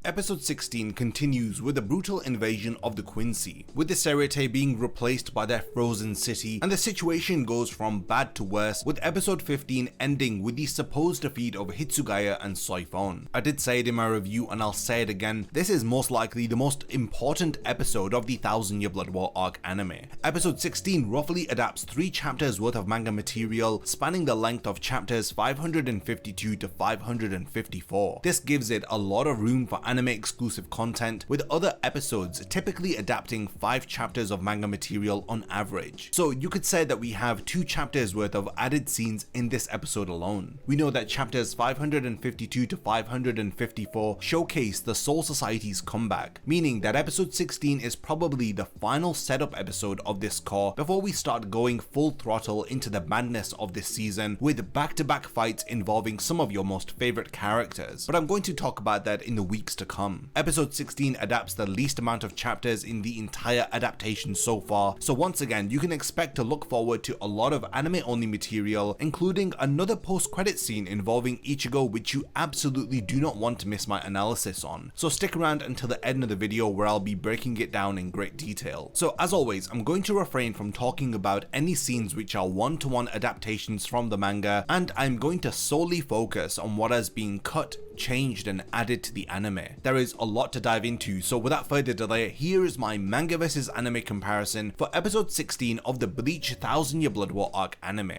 Episode 16 continues with a brutal invasion of the Quincy, with the Serete being replaced by their frozen city, and the situation goes from bad to worse, with episode 15 ending with the supposed defeat of Hitsugaya and Soifon. I did say it in my review and I'll say it again, this is most likely the most important episode of the 1000-Year Blood War arc anime. Episode 16 roughly adapts 3 chapters worth of manga material, spanning the length of chapters 552 to 554. This gives it a lot of room for anime exclusive content, with other episodes typically adapting 5 chapters of manga material on average. So you could say that we have 2 chapters worth of added scenes in this episode alone. We know that chapters 552 to 554 showcase the Soul Society's comeback, meaning that episode 16 is probably the final setup episode of this core before we start going full throttle into the madness of this season with back-to-back fights involving some of your most favorite characters. But I'm going to talk about that in the weeks to come. Episode 16 adapts the least amount of chapters in the entire adaptation so far, so once again you can expect to look forward to a lot of anime only material, including another post-credit scene involving Ichigo which you absolutely do not want to miss my analysis on. So stick around until the end of the video where I'll be breaking it down in great detail. So as always, I'm going to refrain from talking about any scenes which are one-to-one adaptations from the manga, and I'm going to solely focus on what has been cut, changed and added to the anime. There is a lot to dive into, so without further delay, here is my manga versus anime comparison for episode 16 of the Bleach 1000-Year Blood War arc anime.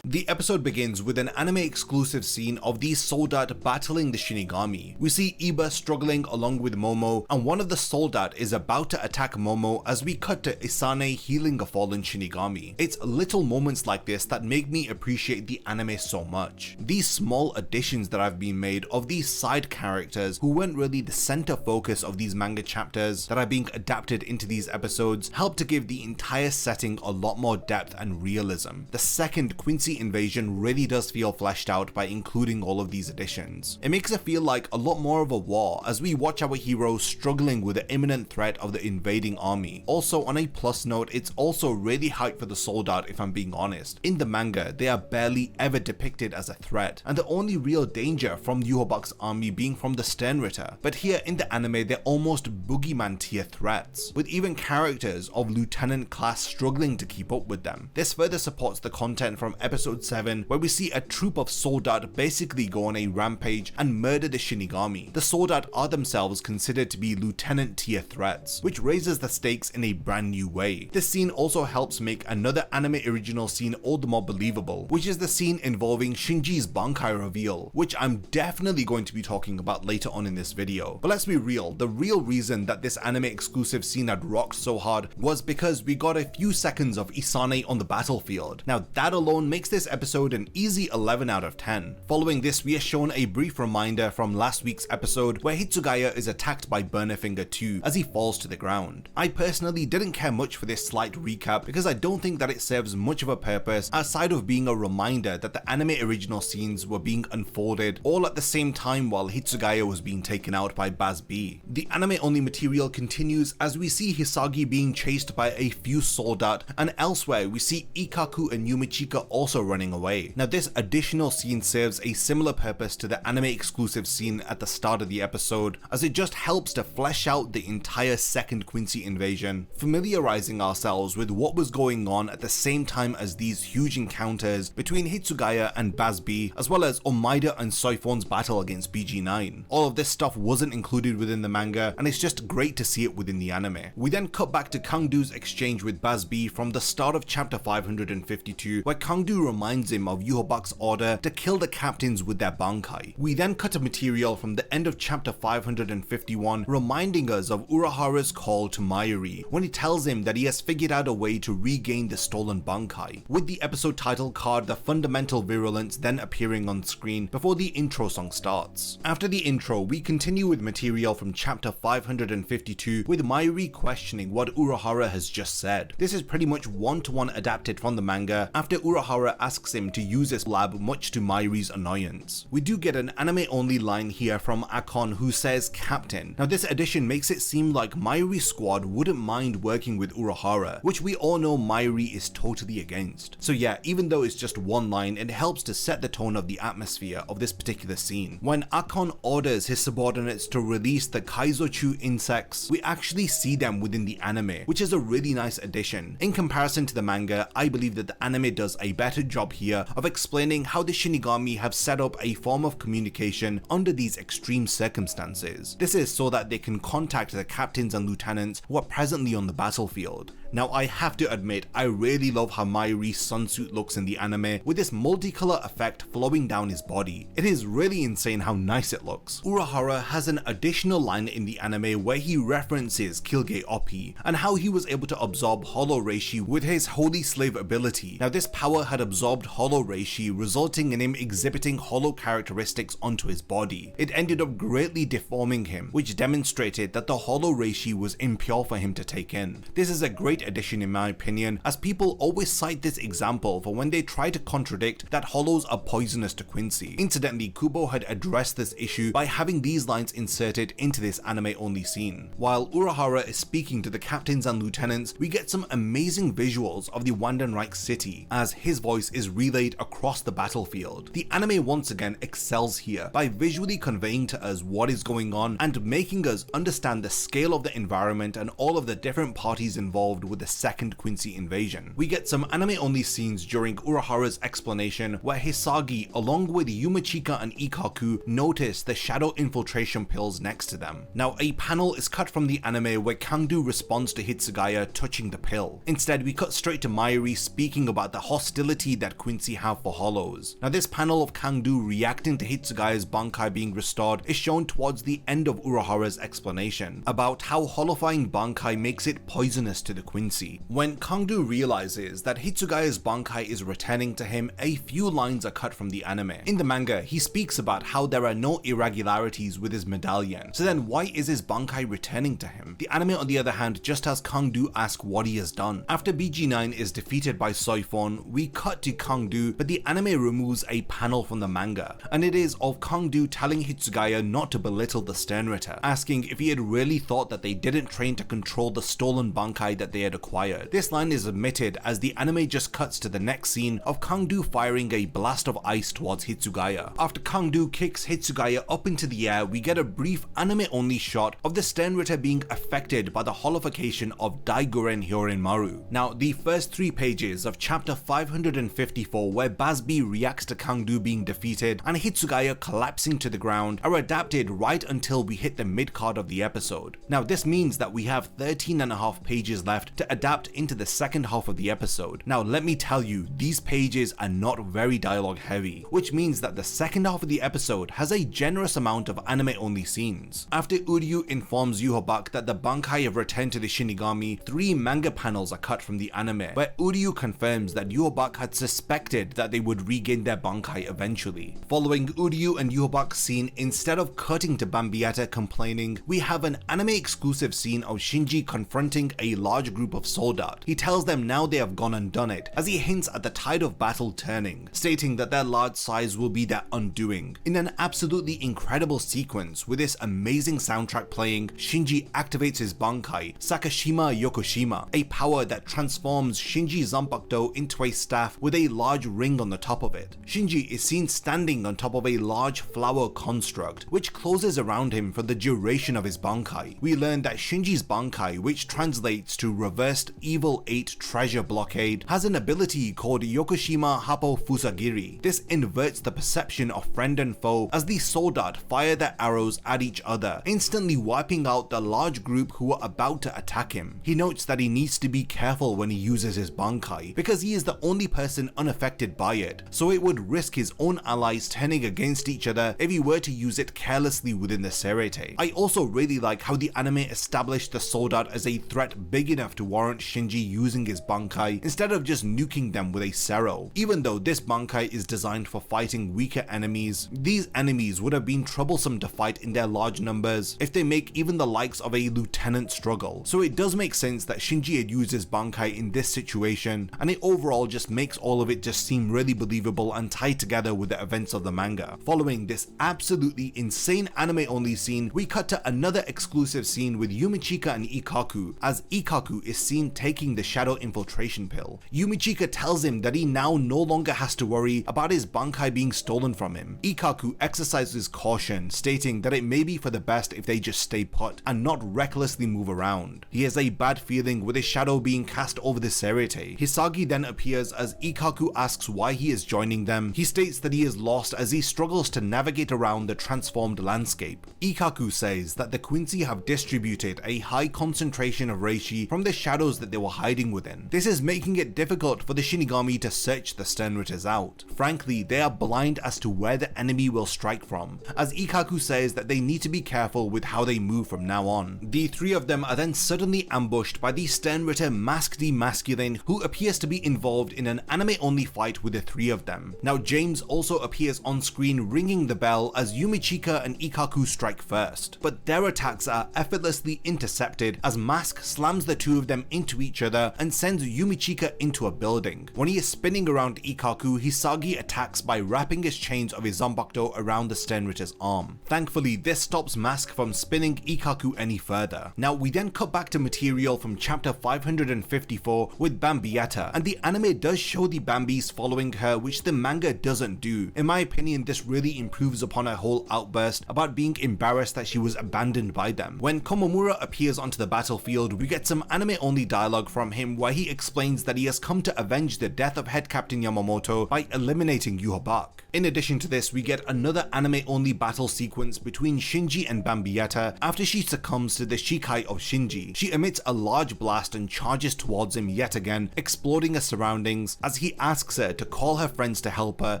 The episode begins with an anime exclusive scene of the soldat battling the Shinigami. We see Iba struggling along with Momo, and one of the soldat is about to attack Momo as we cut to Isane healing a fallen Shinigami. It's little moments like this that make me appreciate the anime so much. These small additions that have been made of these side characters who weren't really the center focus of these manga chapters that are being adapted into these episodes help to give the entire setting a lot more depth and realism. The second Quincy invasion really does feel fleshed out by including all of these additions. It makes it feel like a lot more of a war as we watch our heroes struggling with the imminent threat of the invading army. Also, on a plus note, it's also really hyped for the soldat if I'm being honest. In the manga, they are barely ever depicted as a threat, and the only real danger from Yhwach's army being from the Sternritter. But here in the anime, they're almost boogeyman tier threats, with even characters of lieutenant class struggling to keep up with them. This further supports the content from episode 7, where we see a troop of soldat basically go on a rampage and murder the Shinigami. The soldat are themselves considered to be lieutenant tier threats, which raises the stakes in a brand new way. This scene also helps make another anime original scene all the more believable, which is the scene involving Shinji's Bankai reveal, which I'm definitely going to be talking about later on in this video. But let's be real, the real reason that this anime exclusive scene had rocked so hard was because we got a few seconds of Isane on the battlefield. Now that alone makes this episode an easy 11 out of 10. Following this, we are shown a brief reminder from last week's episode where Hitsugaya is attacked by Burnerfinger 2 as he falls to the ground. I personally didn't care much for this slight recap because I don't think that it serves much of a purpose outside of being a reminder that the anime original scenes were being unfolded all at the same time while Hitsugaya was being taken out by Baz B. The anime only material continues as we see Hisagi being chased by a few soldat, and elsewhere we see Ikkaku and Yumichika also running away. Now this additional scene serves a similar purpose to the anime exclusive scene at the start of the episode, as it just helps to flesh out the entire second Quincy invasion, familiarizing ourselves with what was going on at the same time as these huge encounters between Hitsugaya and Baz B, as well as Omaida and Soifon's battle against BG9. All of this stuff wasn't included within the manga, and it's just great to see it within the anime. We then cut back to Kangdu's exchange with Baz B from the start of chapter 552, where Kangdu reminds him of Yhwach's order to kill the captains with their Bankai. We then cut a material from the end of chapter 551 reminding us of Urahara's call to Mayuri when he tells him that he has figured out a way to regain the stolen Bankai, with the episode title card The Fundamental Virulence then appearing on screen before the intro song starts. After the intro, we continue with material from chapter 552 with Mayuri questioning what Urahara has just said. This is pretty much one-to-one adapted from the manga after Urahara asks him to use his lab, much to Mayuri's annoyance. We do get an anime-only line here from Akon who says Captain. Now this addition makes it seem like Mayuri's squad wouldn't mind working with Urahara, which we all know Mayuri is totally against. So yeah, even though it's just one line, it helps to set the tone of the atmosphere of this particular scene. When Akon orders his subordinates to release the Kaizochu insects, we actually see them within the anime, which is a really nice addition. In comparison to the manga, I believe that the anime does a better job here of explaining how the Shinigami have set up a form of communication under these extreme circumstances. This is so that they can contact the captains and lieutenants who are presently on the battlefield. Now I have to admit, I really love how Mayuri's sunsuit looks in the anime with this multicolor effect flowing down his body. It is really insane how nice it looks. Urahara has an additional line in the anime where he references Kilge Oppi and how he was able to absorb Hollow Reishi with his Holy Slave ability. Now this power had absorbed Hollow Reishi, resulting in him exhibiting hollow characteristics onto his body. It ended up greatly deforming him, which demonstrated that the Hollow Reishi was impure for him to take in. This is a great addition in my opinion, as people always cite this example for when they try to contradict that hollows are poisonous to Quincy. Incidentally, Kubo had addressed this issue by having these lines inserted into this anime only scene. While Urahara is speaking to the captains and lieutenants, we get some amazing visuals of the Wandenreich city as his voice is relayed across the battlefield. The anime once again excels here by visually conveying to us what is going on and making us understand the scale of the environment and all of the different parties involved with the second Quincy invasion. We get some anime only scenes during Urahara's explanation where Hisagi along with Yumachika and Ikaku notice the shadow infiltration pills next to them. Now a panel is cut from the anime where Kangdu responds to Hitsugaya touching the pill. Instead we cut straight to Mayuri speaking about the hostility that Quincy have for hollows. Now this panel of Kangdu reacting to Hitsugaya's Bankai being restored is shown towards the end of Urahara's explanation about how hollowifying Bankai makes it poisonous to the Quincy. When Kangdu realizes that Hitsugaya's Bankai is returning to him, a few lines are cut from the anime. In the manga, he speaks about how there are no irregularities with his medallion, so then why is his Bankai returning to him? The anime on the other hand just has Kangdu ask what he has done. After BG9 is defeated by Soifon, we cut to Kangdu, but the anime removes a panel from the manga, and it is of Kangdu telling Hitsugaya not to belittle the Sternritter, asking if he had really thought that they didn't train to control the stolen Bankai that they had acquired. This line is omitted as the anime just cuts to the next scene of Kangdu firing a blast of ice towards Hitsugaya. After Kangdu kicks Hitsugaya up into the air, we get a brief anime only shot of the Sternritter being affected by the holification of Daiguren Hyorinmaru. Now the first 3 pages of chapter 554 where Basbi reacts to Kangdu being defeated and Hitsugaya collapsing to the ground are adapted right until we hit the mid card of the episode. Now this means that we have 13.5 pages left to adapt into the second half of the episode. Now let me tell you, these pages are not very dialogue heavy, which means that the second half of the episode has a generous amount of anime only scenes. After Uryu informs Yuhobak that the Bankai have returned to the Shinigami, 3 manga panels are cut from the anime, where Uryu confirms that Yuhobak had suspected that they would regain their Bankai eventually. Following Uryu and Yuhobak's scene, instead of cutting to Bambietta complaining, we have an anime exclusive scene of Shinji confronting a large group of soldat. He tells them now they have gone and done it, as he hints at the tide of battle turning, stating that their large size will be their undoing. In an absolutely incredible sequence with this amazing soundtrack playing, Shinji activates his Bankai, Sakashima Yokoshima, a power that transforms Shinji Zanpakuto into a staff with a large ring on the top of it. Shinji is seen standing on top of a large flower construct, which closes around him for the duration of his Bankai. We learn that Shinji's Bankai, which translates to reversed Evil 8 Treasure Blockade, has an ability called Yokoshima Happo Fusagiri. This inverts the perception of friend and foe as the soldat fire their arrows at each other, instantly wiping out the large group who are about to attack him. He notes that he needs to be careful when he uses his Bankai, because he is the only person unaffected by it, so it would risk his own allies turning against each other if he were to use it carelessly within the Serete. I also really like how the anime established the soldat as a threat big enough to warrant Shinji using his Bankai instead of just nuking them with a Sero. Even though this Bankai is designed for fighting weaker enemies, these enemies would have been troublesome to fight in their large numbers if they make even the likes of a lieutenant struggle. So it does make sense that Shinji had used his Bankai in this situation, and it overall just makes all of it just seem really believable and tied together with the events of the manga. Following this absolutely insane anime only scene, we cut to another exclusive scene with Yumichika and Ikkaku, as Ikkaku is seen taking the shadow infiltration pill. Yumichika tells him that he now no longer has to worry about his Bankai being stolen from him. Ikkaku exercises caution, stating that it may be for the best if they just stay put and not recklessly move around. He has a bad feeling with his shadow being cast over the Serite. Hisagi then appears as Ikkaku asks why he is joining them. He states that he is lost as he struggles to navigate around the transformed landscape. Ikkaku says that the Quincy have distributed a high concentration of reishi from the shadows that they were hiding within. This is making it difficult for the Shinigami to search the Sternritters out. Frankly, they are blind as to where the enemy will strike from, as Ikkaku says that they need to be careful with how they move from now on. The three of them are then suddenly ambushed by the Sternritter Mask D Masculine, who appears to be involved in an anime-only fight with the three of them. Now James also appears on screen ringing the bell as Yumichika and Ikkaku strike first, but their attacks are effortlessly intercepted as Mask slams the two of them into each other and sends Yumichika into a building. When he is spinning around Ikkaku, Hisagi attacks by wrapping his chains of his Zanbakuto around the Sternritter's arm. Thankfully, this stops Mask from spinning Ikkaku any further. Now we then cut back to material from chapter 554 with Bambietta, and the anime does show the Bambis following her, which the manga doesn't do. In my opinion, this really improves upon her whole outburst about being embarrassed that she was abandoned by them. When Komamura appears onto the battlefield, we get some anime-only dialogue from him where he explains that he has come to avenge the death of head captain Yamamoto by eliminating Yhwach. In addition to this, we get another anime-only battle sequence between Shinji and Bambietta after she succumbs to the Shikai of Shinji. She emits a large blast and charges towards him yet again, exploding her surroundings as he asks her to call her friends to help her,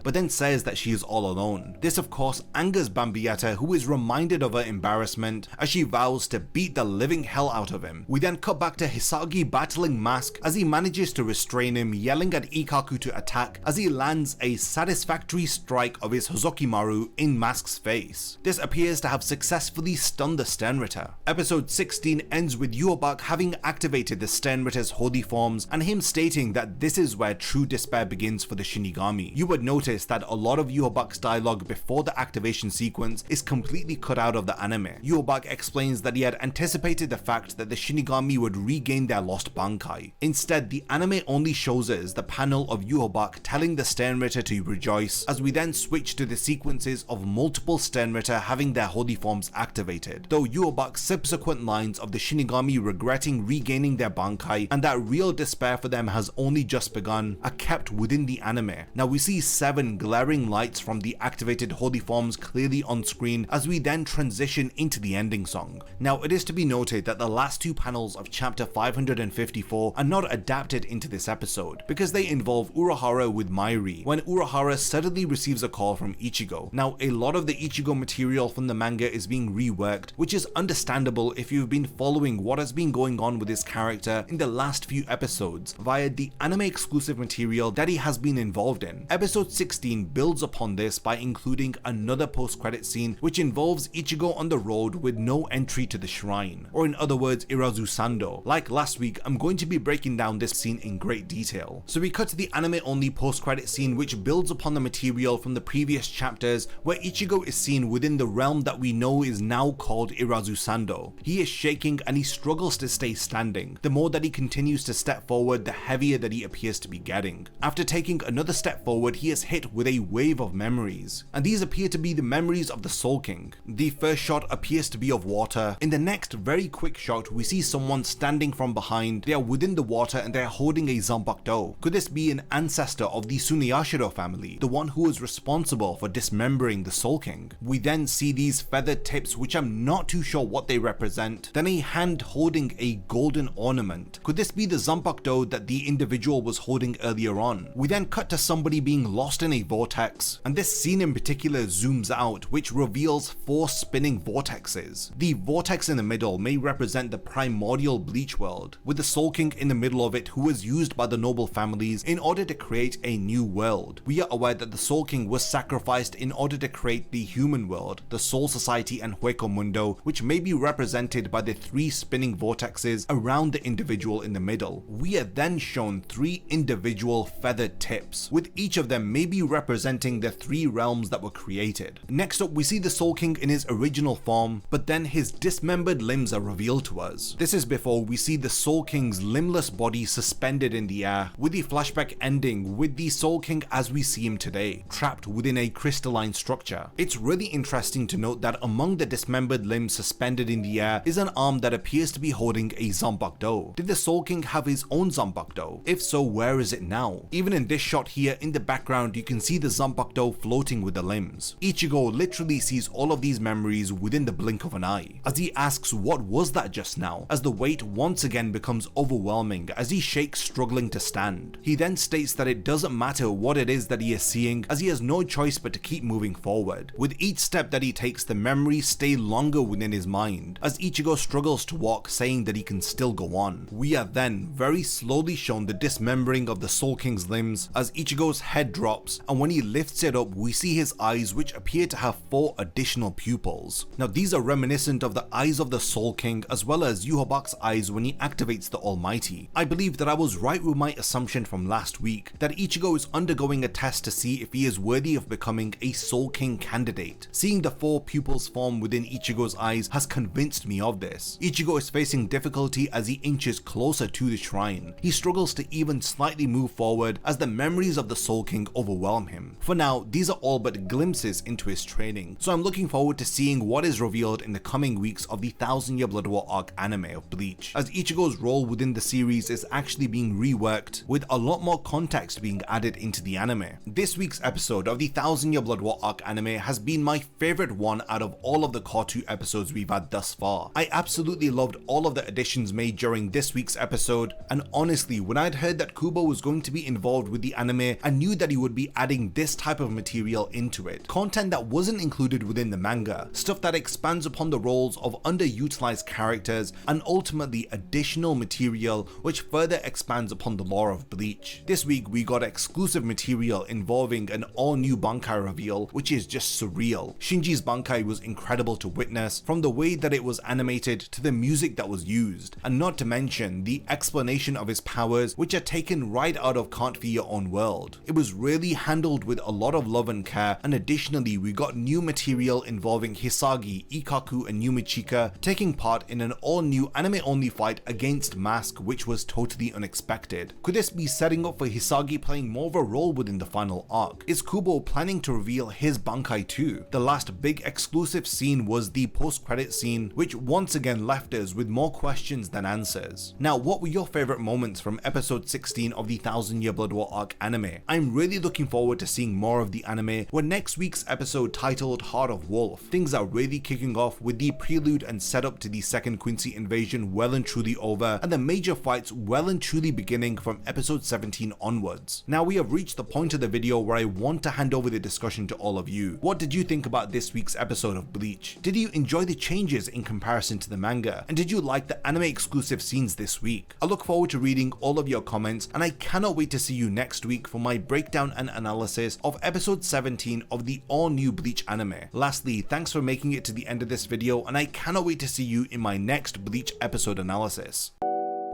but then says that she is all alone. This of course angers Bambietta, who is reminded of her embarrassment as she vows to beat the living hell out of him. We then cut back to Hisagi battling Mask as he manages to restrain him, yelling at Ikkaku to attack as he lands a satisfactory strike of his Hozokimaru in Mask's face. This appears to have successfully stunned the Sternritter. Episode 16 ends with Yhwach having activated the Sternritter's holy forms and him stating that this is where true despair begins for the Shinigami. You would notice that a lot of Yhwach's dialogue before the activation sequence is completely cut out of the anime. Yhwach explains that he had anticipated the fact that the Shinigami would regain their lost Bankai. Instead, the anime only shows us the panel of Yhwach telling the Sternritter to rejoice, as we then switch to the sequences of multiple Sternritter having their holy forms activated, though Yhwach's subsequent lines of the Shinigami regretting regaining their Bankai and that real despair for them has only just begun are kept within the anime. Now we see 7 glaring lights from the activated holy forms clearly on screen as we then transition into the ending song. Now it is to be noted that the last 2 panels of chapter 554 are not adapted into this episode because they involve Urahara with Mairi, when Urahara suddenly receives a call from Ichigo. Now a lot of the Ichigo material from the manga is being reworked, which is understandable if you've been following what has been going on with his character in the last few episodes via the anime exclusive material that he has been involved in. Episode 16 builds upon this by including another post-credit scene which involves Ichigo on the road with no entry to the shrine, or in other words Irazusando. Like last week, I'm going to be breaking down this scene in great detail. So we cut to the anime only post-credit scene which builds upon the material from the previous chapters where Ichigo is seen within the realm that we know is now called Irazusando. He is shaking and he struggles to stay standing. The more that he continues to step forward, the heavier that he appears to be getting. After taking another step forward, he is hit with a wave of memories, and these appear to be the memories of the Soul King. The first shot appears to be of water. In the next very quick shot, we see someone standing from behind. They are within the water and they are holding a Zanbakuto. Could this be an ancestor of the Suneyashiro family, the one who was responsible for dismembering the Soul King? We then see these feathered tips which I'm not too sure what they represent, then a hand holding a golden ornament. Could this be the Zanbakuto that the individual was holding earlier on? We then cut to somebody being lost in a vortex, and this scene in particular zooms out, which reveals 4 spinning vortexes. The vortex in the middle may represent the primordial Bleach world world, with the Soul King in the middle of it, who was used by the noble families in order to create a new world. We are aware that the Soul King was sacrificed in order to create the human world, the Soul Society and Hueco Mundo, which may be represented by the 3 spinning vortexes around the individual in the middle. We are then shown 3 individual feathered tips, with each of them maybe representing the 3 realms that were created. Next up, we see the Soul King in his original form, but then his dismembered limbs are revealed to us. This is before we see the Soul King's limbless body suspended in the air, with the flashback ending with the Soul King as we see him today, trapped within a crystalline structure. It's really interesting to note that among the dismembered limbs suspended in the air is an arm that appears to be holding a Zanpakuto. Did the Soul King have his own Zanpakuto? If so, where is it now? Even in this shot here, in the background you can see the Zanpakuto floating with the limbs. Ichigo literally sees all of these memories within the blink of an eye, as he asks what was that just now, as the weight once again becomes overwhelming as he shakes, struggling to stand. He then states that it doesn't matter what it is that he is seeing, as he has no choice but to keep moving forward. With each step that he takes, the memories stay longer within his mind, as Ichigo struggles to walk, saying that he can still go on. We are then very slowly shown the dismembering of the Soul King's limbs as Ichigo's head drops, and when he lifts it up we see his eyes, which appear to have 4 additional pupils. Now these are reminiscent of the eyes of the Soul King, as well as Yhwach's eyes when he activates the Almighty. I believe that I was right with my assumption from last week that Ichigo is undergoing a test to see if he is worthy of becoming a Soul King candidate. Seeing the 4 pupils form within Ichigo's eyes has convinced me of this. Ichigo is facing difficulty as he inches closer to the shrine. He struggles to even slightly move forward as the memories of the Soul King overwhelm him. For now, these are all but glimpses into his training, so I'm looking forward to seeing what is revealed in the coming weeks of the 1000-Year Blood War arc anime of Bleach, as Ichigo's role within the series is actually being reworked, with a lot more context being added into the anime. This week's episode of the 1000-Year Blood War arc anime has been my favorite one out of all of the Core 2 episodes we've had thus far. I absolutely loved all of the additions made during this week's episode, and honestly, when I'd heard that Kubo was going to be involved with the anime, I knew that he would be adding this type of material into it. Content that wasn't included within the manga, stuff that expands upon the roles of underutilized characters, and ultimately additional material which further expands upon the lore of Bleach. This week we got exclusive material involving an all-new Bankai reveal, which is just surreal. Shinji's Bankai was incredible to witness, from the way that it was animated to the music that was used, and not to mention the explanation of his powers, which are taken right out of Can't Be Your Own World. It was really handled with a lot of love and care, and additionally we got new material involving Hisagi, Ikkaku and Yumichika taking part in an all-new anime-only fight against Mask, which was totally unexpected. Could this be setting up for Hisagi playing more of a role within the final arc? Is Kubo planning to reveal his Bankai too? The last big exclusive scene was the post-credit scene, which once again left us with more questions than answers. Now, what were your favorite moments from episode 16 of the 1000-Year Blood War arc anime? I'm really looking forward to seeing more of the anime, when next week's episode titled Heart of Wolf, things are really kicking off with the prelude and setup to the second Quincy invasion well and truly over, and the major fights well and truly beginning from episode 17 onwards. Now we have reached the point of the video where I want to hand over the discussion to all of you. What did you think about this week's episode of Bleach? Did you enjoy the changes in comparison to the manga? And did you like the anime exclusive scenes this week? I look forward to reading all of your comments, and I cannot wait to see you next week for my breakdown and analysis of episode 17 of the all-new Bleach anime. Lastly, thanks for making it to the end of this video, and I cannot wait to see you in my next Bleach episode analysis.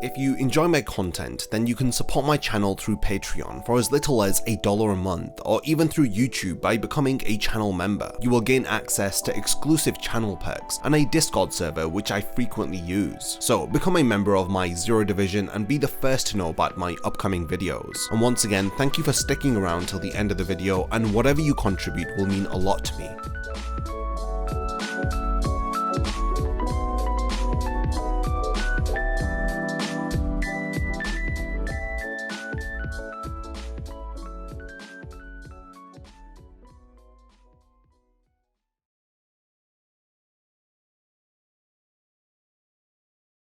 If you enjoy my content, then you can support my channel through Patreon for as little as $1 a month, or even through YouTube by becoming a channel member. You will gain access to exclusive channel perks and a Discord server which I frequently use. So become a member of my Zero Division and be the first to know about my upcoming videos. And once again, thank you for sticking around till the end of the video, and whatever you contribute will mean a lot to me.